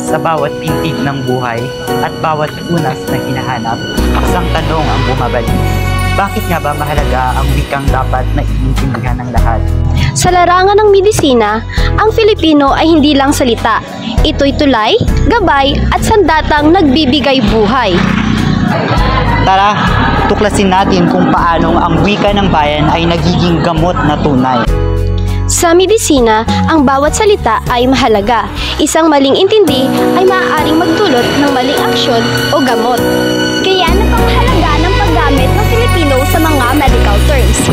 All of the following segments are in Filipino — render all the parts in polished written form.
Sa bawat pintig ng buhay at bawat unas na hinahanap, isang tanong ang bumabalik. Bakit nga ba mahalaga ang wikang dapat na iintindihan ng lahat? Sa larangan ng medisina, ang Filipino ay hindi lang salita. Ito'y tulay, gabay at sandatang nagbibigay buhay. Tara, tuklasin natin kung paanong ang wika ng bayan ay nagiging gamot na tunay. Sa medisina, ang bawat salita ay mahalaga. Isang maling intindi ay maaaring magdulot ng maling aksyon o gamot. Kaya napakahalaga ng paggamit ng Filipino sa mga medical terms.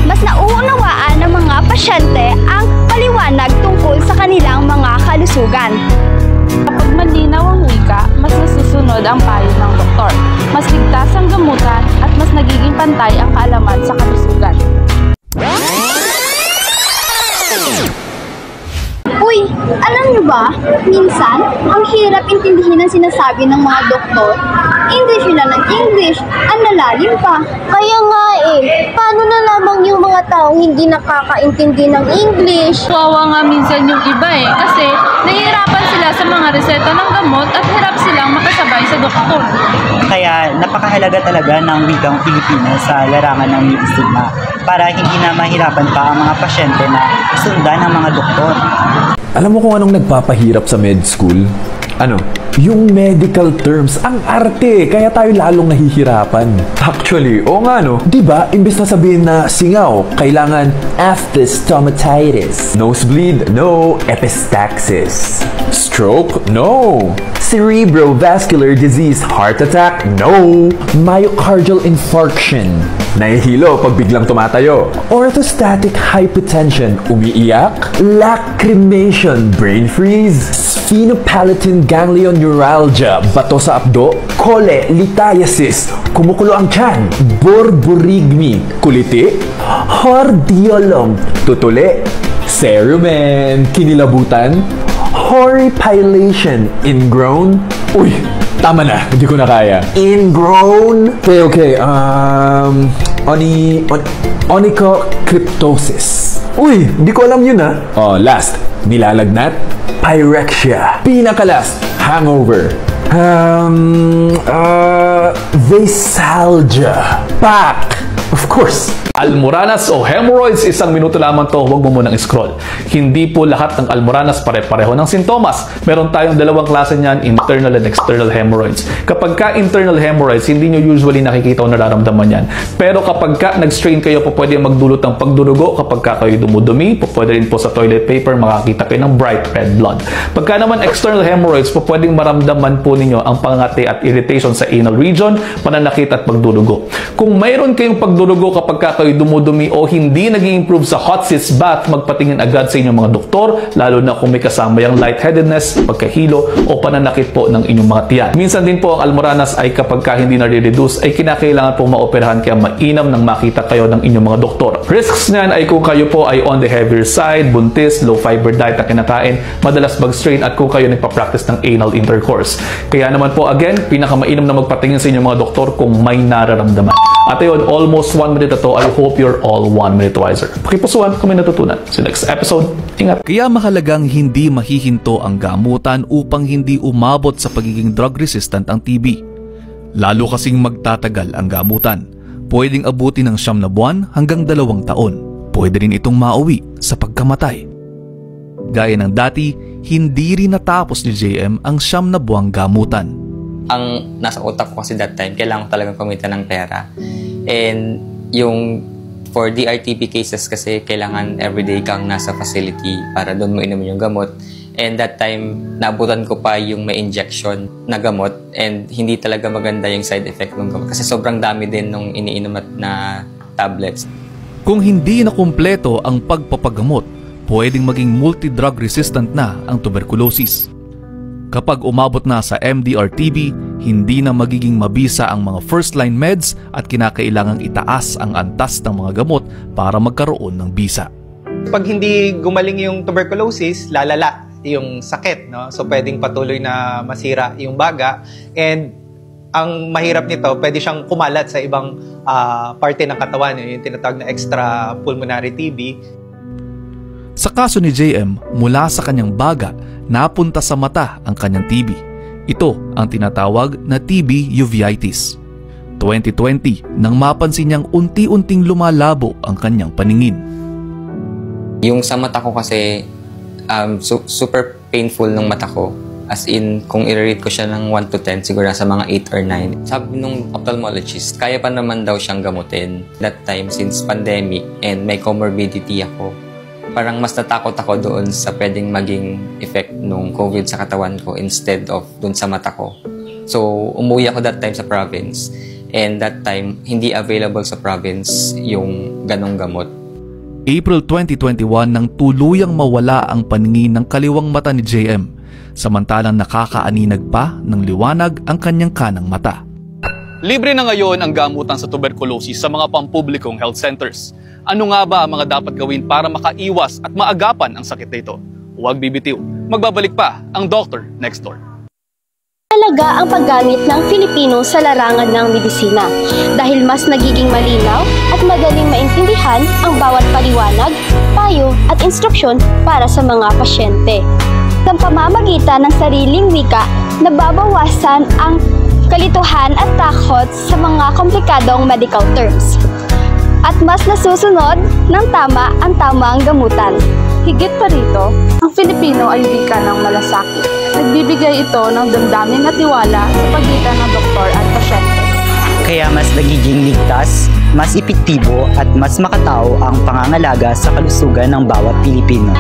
Mas nauunawaan ng mga pasyente ang paliwanag tungkol sa kanilang mga kalusugan. Kapag malinaw ang wika, mas nasusunod ang payo ng doktor. Mas ligtas ang gamutan at mas nagiging pantay ang kaalaman sa kalusugan. Uy, alam niyo ba, minsan, ang hirap intindihin ang sinasabi ng mga doktor. English sila ng English, ang lalalim pa. Kaya nga paano na lamang yung mga taong hindi nakakaintindi ng English? Kawawa nga minsan yung iba kasi nahihirapan sila sa mga reseta ng gamot at hirap silang makasabay sa doktor. Kaya napakahalaga talaga ng wikang Filipino sa larangan ng medisina para hindi na mahirapan pa ang mga pasyente na sundan ng mga doktor. Alam mo kung anong nagpapahirap sa med school? Ano? Yung medical terms, ang arte, kaya tayo lalong nahihirapan. Actually, oo nga no, diba, imbes na sabihin na singaw, kailangan after stomatitis. Nosebleed, no. Epistaxis. Stroke, no. Cerebrovascular disease, heart attack, no. Myocardial infarction, nahihilo pag biglang tumatayo. Orthostatic hypotension, umiiyak. Lacrimation, brain freeze. Sphenopalatine ganglion neuralgia, bato sa abdo. Cholelithiasis, kumukulo ang tiyan. Borborygmi, kuliti. Hordeolum, tutuli. Cerumen, kinilabutan. Horripilation, ingrown. Uy, tama na, hindi ko na kaya. Ingrown. Okay. Onychocryptosis. Uy, hindi ko alam yun Oh, last, nilalagnat. Pyrexia. Pinaka-last, hangover. Vasalgia. Pack. Of course. Almoranas o hemorrhoids, isang minuto lamang to, huwag mo munang scroll. Hindi po lahat ng almoranas pare-pareho ng sintomas. Meron tayong dalawang klase niyan, internal and external hemorrhoids. Kapag ka internal hemorrhoids, hindi nyo usually nakikita o nararamdaman yan. Pero kapag ka nag-strain kayo, po pwede magdulot ng pagdurugo. Kapag ka kayo dumudumi, po pwede rin po sa toilet paper, makakita kayo ng bright red blood. Pagka naman external hemorrhoids, po pwedeng maramdaman po ninyo ang pangati at irritation sa anal region, pananakit at pagdurugo. Kung mayroon kayong pagdurugo kapag ka kayo dumudumi o hindi nag-i-improve sa hot seats bath, magpatingin agad sa inyong mga doktor, lalo na kung may kasama yung lightheadedness, pagkahilo o pananakit po ng inyong mga tiyan. Minsan din po ang almoranas ay kapag ka hindi na-reduce ay kinakailangan po maoperahan, kaya mainam nang makita kayo ng inyong mga doktor. Risks niyan ay kung kayo po ay on the heavier side, buntis, low fiber diet na kinakain, madalas mag-strain at kung kayo nagpa-practice ng anal intercourse. Kaya naman po again, pinakamainam na magpatingin sa inyong mga doktor kung may nararamdaman. At ayun, almost 1 minute na to. I hope you're all 1 minute wiser. Pakipusuan kung may natutunan. See you next episode. Ingat! Kaya mahalagang hindi mahihinto ang gamutan upang hindi umabot sa pagiging drug-resistant ang TB. Lalo kasing magtatagal ang gamutan. Pwedeng abutin ng 9 na buwan hanggang 2 taon. Pwede rin itong mauwi sa pagkamatay. Gaya ng dati, hindi rin natapos ni JM ang 9 na buwang gamutan. Ang nasa utak ko kasi that time, kailangan ko talagang kumita ng pera. And yung for DRTB cases kasi kailangan everyday kang nasa facility para doon mo inumin yung gamot. And that time, naabutan ko pa yung may injection na gamot and hindi talaga maganda yung side effect ng gamot kasi sobrang dami din nung iniinom na tablets. Kung hindi na kumpleto ang pagpapagamot, pwedeng maging multi-drug resistant na ang tuberculosis. Kapag umabot na sa MDR-TB, hindi na magiging mabisa ang mga first-line meds at kinakailangang itaas ang antas ng mga gamot para magkaroon ng bisa. Pag hindi gumaling yung tuberculosis, lalala yung sakit, no? So pwedeng patuloy na masira yung baga, and ang mahirap nito, pwede siyang kumalat sa ibang parte ng katawan, yung tinatawag na extra pulmonary TB. Sa kaso ni JM, mula sa kanyang baga, napunta sa mata ang kanyang TB. Ito ang tinatawag na TB uveitis. 2020 nang mapansin niyang unti-unting lumalabo ang kanyang paningin. Yung sa mata ko kasi super painful ng mata ko. As in, kung i-rate ko siya ng 1 to 10, siguro sa mga 8 or 9. Sabi nung ophthalmologist, kaya pa naman daw siyang gamutin. That time, since pandemic and may comorbidity ako, parang mas natakot ako doon sa pwedeng maging effect nung COVID sa katawan ko instead of doon sa mata ko. So, umuwi ako that time sa province. And that time, hindi available sa province yung ganong gamot. April 2021 nang tuluyang mawala ang paningin ng kaliwang mata ni JM. Samantalang nakakaaninag pa ng liwanag ang kanyang kanang mata. Libre na ngayon ang gamutan sa tuberculosis sa mga pampublikong health centers. Ano nga ba ang mga dapat gawin para makaiwas at maagapan ang sakit nito? Huwag bibitiw. Magbabalik pa ang Doctor Next Door. Mahalaga ang paggamit ng Filipino sa larangan ng medisina dahil mas nagiging malinaw at madaling maintindihan ang bawat paliwanag, payo at instruksyon para sa mga pasyente. Sa pamamagitan ng sariling wika, nababawasan ang kalituhan at takot sa mga komplikadong medical terms. At mas nasusunod ng tama ang tamang gamutan. Higit pa rito, ang Filipino ay wika ng malasakit. Nagbibigay ito ng damdamin at tiwala sa pagitan ng doktor at pasyente. Kaya mas nagiging ligtas, mas epektibo at mas makatao ang pangangalaga sa kalusugan ng bawat Pilipino.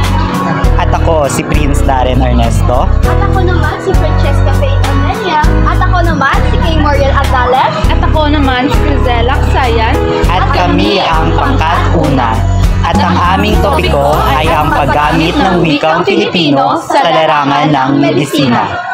At ako si Prince Darren Ernesto. At ako naman si Francesca Faith Amenia. At ako naman si Kay Moriel Atales. At ako naman si Crizella Sayan. At kami ang Pangkat Una. At ang aming topiko ay ang paggamit ng wikang Filipino sa larangan ng medisina.